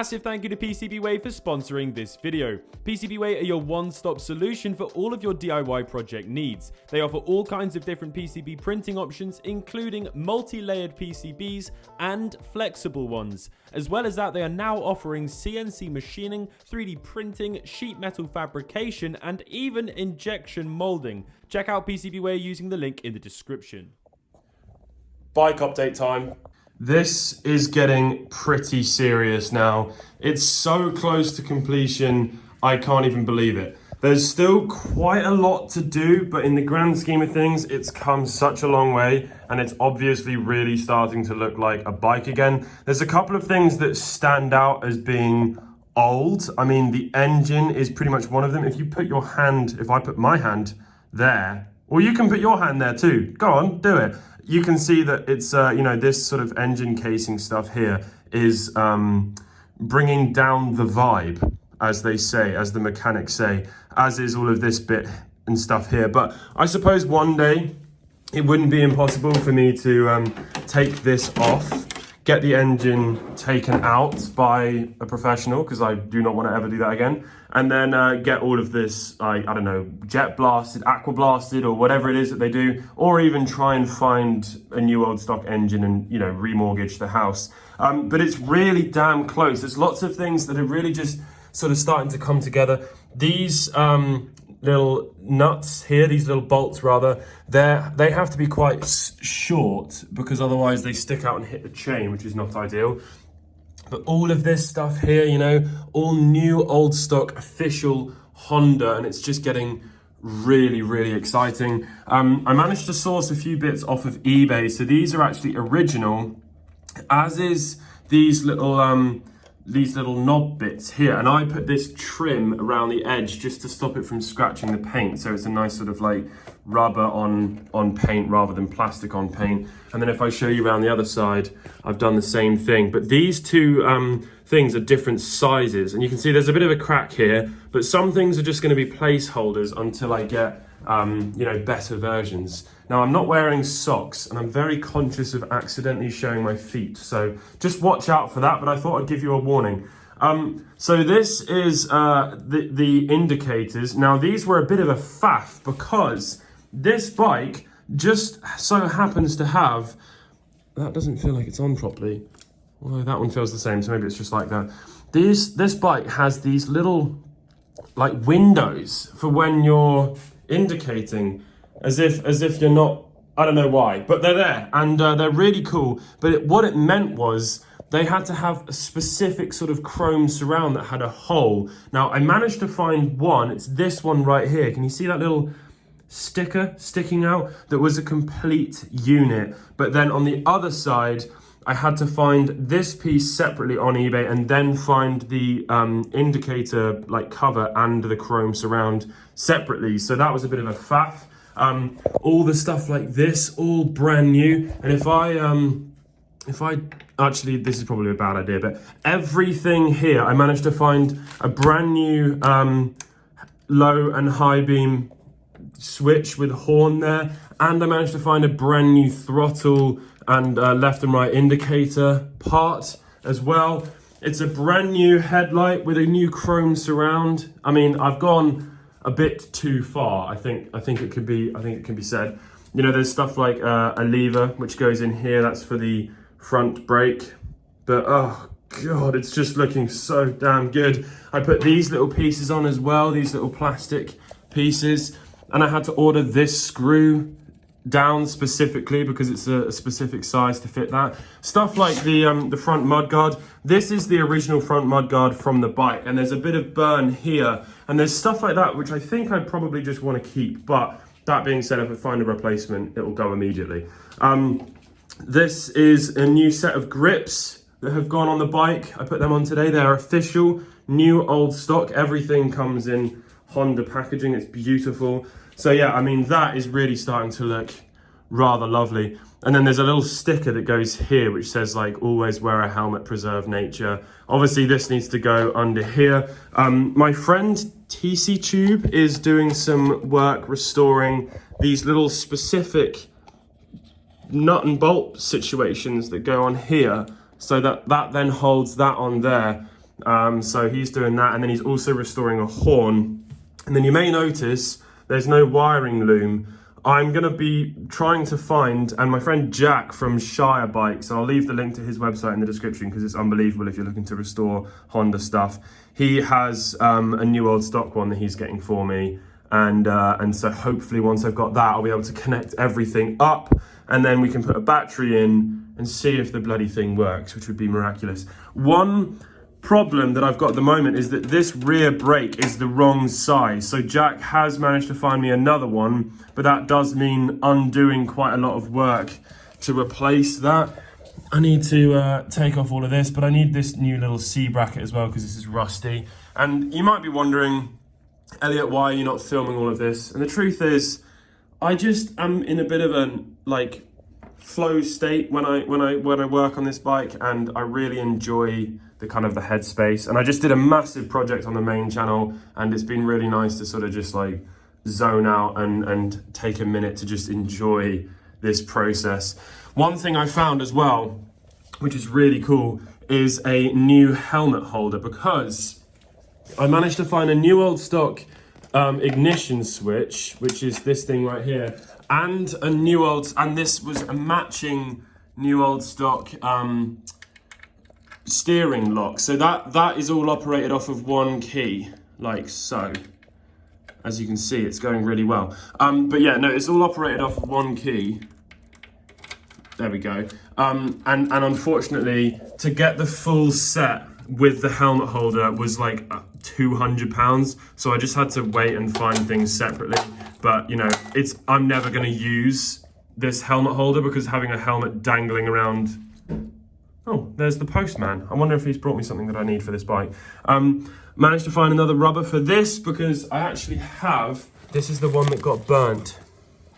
massive thank you to PCBWay for sponsoring this video. PCBWay are your one-stop solution for all of your DIY project needs. They offer all kinds of different PCB printing options, including multi-layered PCBs and flexible ones. As well as that, they are now offering CNC machining, 3D printing, sheet metal fabrication, and even injection molding. Check out PCBWay using the link in the description. Bike update time. This is getting pretty serious now. It's so close to completion, I can't even believe it. There's still quite a lot to do, but in the grand scheme of things, it's come such a long way, and it's obviously really starting to look like a bike again. There's a couple of things that stand out as being old. I mean, the engine is pretty much one of them. If you put your hand, if I put my hand there, or you can put your hand there too. Go on, do it. You can see that it's, you know, this sort of engine casing stuff here is bringing down the vibe, as they say, as the mechanics say, as is all of this bit and stuff here. But I suppose one day it wouldn't be impossible for me to take this off, get the engine taken out by a professional, because I do not want to ever do that again, and then get all of this, I don't know, jet blasted, aqua blasted, or whatever it is that they do, or even try and find a new old stock engine and, you know, remortgage the house. But it's really damn close. There's lots of things that are really just sort of starting to come together. These little nuts here, these little bolts rather, they have to be quite short, because otherwise they stick out and hit the chain, which is not ideal. But all of this stuff here, you know, all new old stock official Honda, and it's just getting really, really exciting. I managed to source a few bits off of eBay, so these are actually original, as is these little knob bits here, and I put this trim around the edge just to stop it from scratching the paint, so it's a nice sort of like rubber on paint rather than plastic on paint. And then if I show you around the other side, I've done the same thing, but these two things are different sizes, and you can see there's a bit of a crack here, but some things are just going to be placeholders until I get you know, better versions. Now, I'm not wearing socks, and I'm very conscious of accidentally showing my feet, so just watch out for that, but I thought I'd give you a warning. So this is the indicators. Now, these were a bit of a faff, because this bike just so happens to have, that doesn't feel like it's on properly, although that one feels the same, so maybe it's just like that. This bike has these little like windows for when you're indicating, as if you're not, I don't know why, but they're there, and they're really cool. But what it meant was they had to have a specific sort of chrome surround that had a hole. Now, I managed to find one. It's this one right here. Can you see that little sticker sticking out? That was a complete unit. But then on the other side, I had to find this piece separately on eBay, and then find the indicator like cover and the chrome surround separately. So that was a bit of a faff. All the stuff like this, all brand new. And if I actually, this is probably a bad idea, but everything here, I managed to find a brand new low and high beam switch with horn there, and I managed to find a brand new throttle and left and right indicator part as well. It's a brand new headlight with a new chrome surround. I mean, I've gone a bit too far. I think it can be said. You know, there's stuff like a lever which goes in here. That's for the front brake. But oh god, it's just looking so damn good. I put these little pieces on as well, these little plastic pieces, and I had to order this screw down specifically because it's a specific size to fit that. Stuff like the front mudguard. This is the original front mudguard from the bike, and there's a bit of burn here, and there's stuff like that which I think I'd probably just want to keep, but that being said, if I find a replacement, it will go immediately. This is a new set of grips that have gone on the bike. I put them on today. They're official, new old stock. Everything comes in Honda packaging. It's beautiful. So yeah, I mean, that is really starting to look rather lovely. And then there's a little sticker that goes here, which says like, always wear a helmet, preserve nature. Obviously this needs to go under here. My friend TC Tube is doing some work restoring these little specific nut and bolt situations that go on here, so that then holds that on there. So he's doing that, and then he's also restoring a horn. And then you may notice there's no wiring loom. I'm going to be trying to find, and my friend Jack from Shire Bikes, I'll leave the link to his website in the description because it's unbelievable if you're looking to restore Honda stuff. He has a new old stock one that he's getting for me. And so hopefully once I've got that, I'll be able to connect everything up, and then we can put a battery in and see if the bloody thing works, which would be miraculous. One problem that I've got at the moment is that this rear brake is the wrong size. So Jack has managed to find me another one, but that does mean undoing quite a lot of work to replace that. I need to take off all of this, but I need this new little C bracket as well because this is rusty. And you might be wondering, Elliot, why are you not filming all of this? And the truth is, I just am in a bit of a like flow state when I work on this bike, and I really enjoy the kind of the headspace. And I just did a massive project on the main channel, and it's been really nice to sort of just like zone out and take a minute to just enjoy this process. One thing I found as well, which is really cool, is a new helmet holder, because I managed to find a new old stock ignition switch, which is this thing right here, and a new old, and this was a matching new old stock steering lock. So that is all operated off of one key, like so. As you can see, it's going really well. But yeah, no, it's all operated off of one key. There we go. And unfortunately, to get the full set with the helmet holder was like £200. So I just had to wait and find things separately. But you know, I'm never gonna use this helmet holder because having a helmet dangling around. Oh, there's the postman. I wonder if he's brought me something that I need for this bike. Managed to find another rubber for this because I actually have, this is the one that got burnt.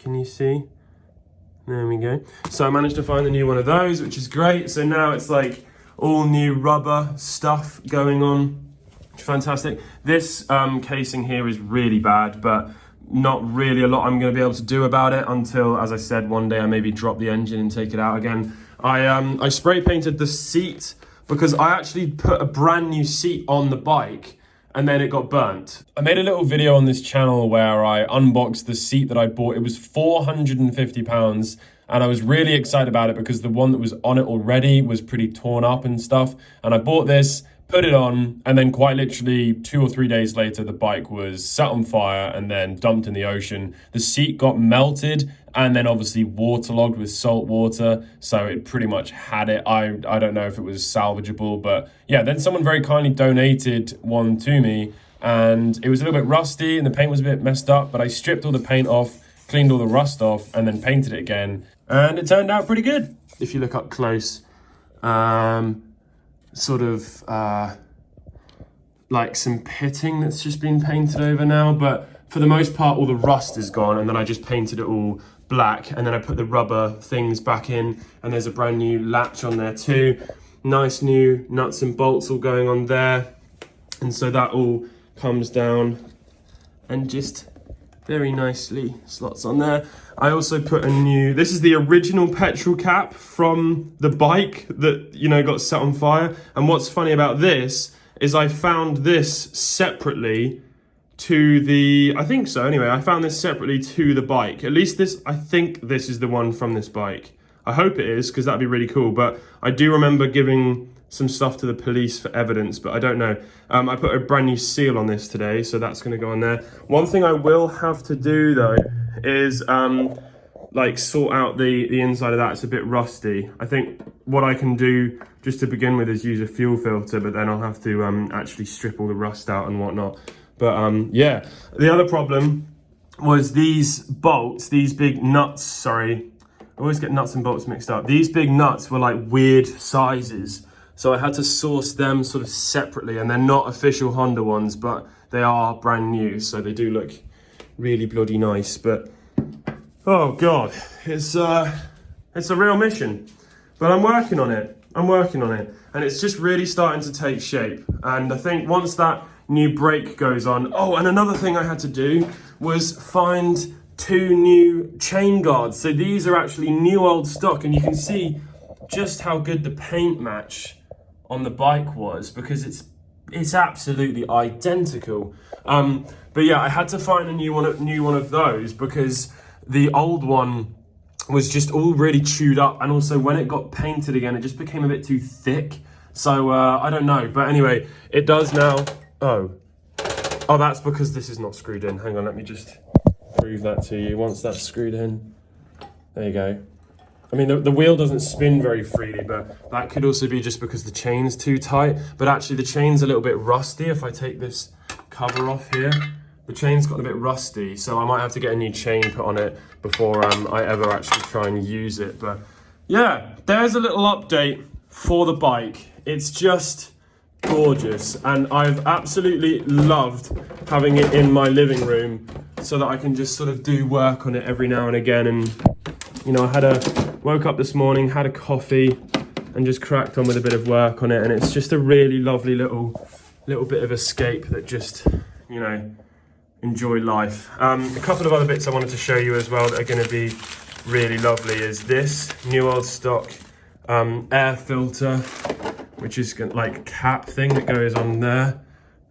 Can you see? There we go. So I managed to find a new one of those, which is great. So now it's like all new rubber stuff going on. Fantastic. This casing here is really bad, but not really a lot I'm going to be able to do about it until, as I said, one day I maybe drop the engine and take it out again. I spray painted the seat because I actually put a brand new seat on the bike and then it got burnt. I made a little video on this channel where I unboxed the seat that I bought. It was £450 and I was really excited about it because the one that was on it already was pretty torn up and stuff. And I bought this, put it on, and then quite literally 2 or 3 days later, the bike was set on fire and then dumped in the ocean. The seat got melted and then obviously waterlogged with salt water. So it pretty much had it. I don't know if it was salvageable, but yeah, then someone very kindly donated one to me and it was a little bit rusty and the paint was a bit messed up, but I stripped all the paint off, cleaned all the rust off, and then painted it again. And it turned out pretty good. If you look up close, sort of like some pitting that's just been painted over now, but for the most part all the rust is gone, and then I just painted it all black, and then I put the rubber things back in, and there's a brand new latch on there too. Nice new nuts and bolts all going on there, and so that all comes down and just very nicely slots on there. I also put a new, this is the original petrol cap from the bike that, you know, got set on fire. And what's funny about this is I found this separately to the, I think so anyway, I found this separately to the bike. At least this, I think this is the one from this bike. I hope it is, because that'd be really cool. But I do remember giving some stuff to the police for evidence, but I don't know. I put a brand new seal on this today, so that's gonna go on there. One thing I will have to do though is like sort out the inside of that. It's a bit rusty. I think what I can do just to begin with is use a fuel filter, but then I'll have to actually strip all the rust out and whatnot. But yeah, the other problem was these bolts, these big nuts, sorry. I always get nuts and bolts mixed up. These big nuts were like weird sizes. So I had to source them sort of separately, and they're not official Honda ones, but they are brand new. So they do look really bloody nice, but oh God, it's a real mission, but I'm working on it. And it's just really starting to take shape. And I think once that new brake goes on, oh, and another thing I had to do was find 2 new chain guards. So these are actually new old stock, and you can see just how good the paint match on the bike was, because it's It's absolutely identical. But yeah, I had to find a new one of those because the old one was just all really chewed up, and also when it got painted again, it just became a bit too thick. So I don't know, but anyway, it does now. Oh, that's because this is not screwed in. Hang on, let me just prove that to you. Once that's screwed in, there you go. I mean, the wheel doesn't spin very freely, but that could also be just because the chain's too tight. But actually, the chain's a little bit rusty. If I take this cover off here, the chain's gotten a bit rusty, so I might have to get a new chain put on it before I ever actually try and use it. But yeah, there's a little update for the bike. It's just gorgeous, and I've absolutely loved having it in my living room so that I can just sort of do work on it every now and again. And you know, woke up this morning, had a coffee, and just cracked on with a bit of work on it, and it's just a really lovely little bit of escape that just, you know, enjoy life. A couple of other bits I wanted to show you as well that are going to be really lovely is this new old stock air filter, which is like a cap thing that goes on there.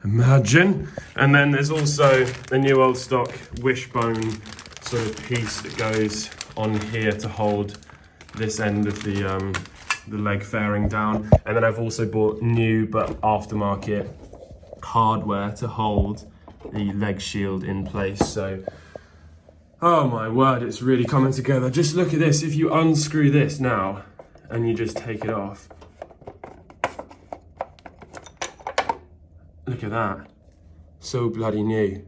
Imagine. And then there's also the new old stock wishbone sort of piece that goes on here to hold this end of the leg fairing down. And then I've also bought new but aftermarket hardware to hold the leg shield in place. So, oh my word, it's really coming together. Just look at this. If you unscrew this now and you just take it off, look at that. So bloody new.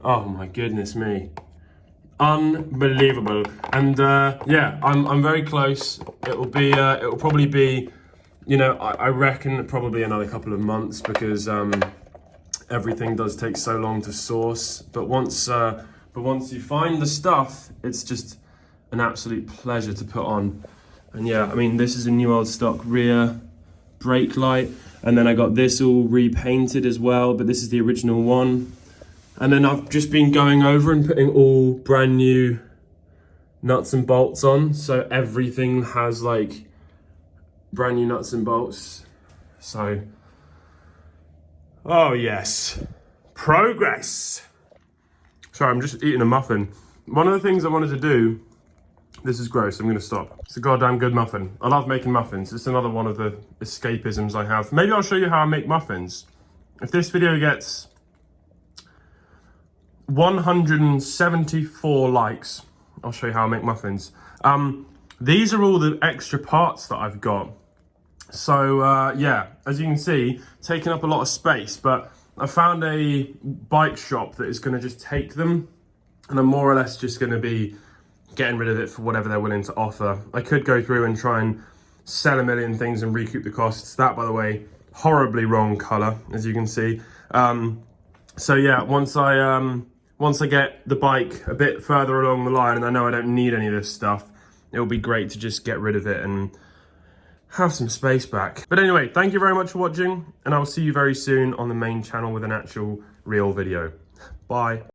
Oh my goodness me. Unbelievable. And yeah, I'm very close. It'll probably be, you know, I reckon probably another couple of months, because everything does take so long to source. But once you find the stuff, it's just an absolute pleasure to put on. And yeah, I mean, this is a new old stock rear brake light, and then I got this all repainted as well, but this is the original one. And then I've just been going over and putting all brand new nuts and bolts on, so everything has like brand new nuts and bolts. So, oh yes, progress. Sorry, I'm just eating a muffin. One of the things I wanted to do, this is gross, I'm gonna stop. It's a goddamn good muffin. I love making muffins. It's another one of the escapisms I have. Maybe I'll show you how I make muffins. If this video gets 174 likes, I'll show you how I make muffins. These are all the extra parts that I've got. So yeah, as you can see, taking up a lot of space, but I found a bike shop that is gonna just take them, and I'm more or less just gonna be getting rid of it for whatever they're willing to offer. I could go through and try and sell a million things and recoup the costs. That, by the way, horribly wrong color, as you can see. So yeah, once I get the bike a bit further along the line and I know I don't need any of this stuff, it'll be great to just get rid of it and have some space back. But anyway, thank you very much for watching, and I'll see you very soon on the main channel with an actual real video. Bye.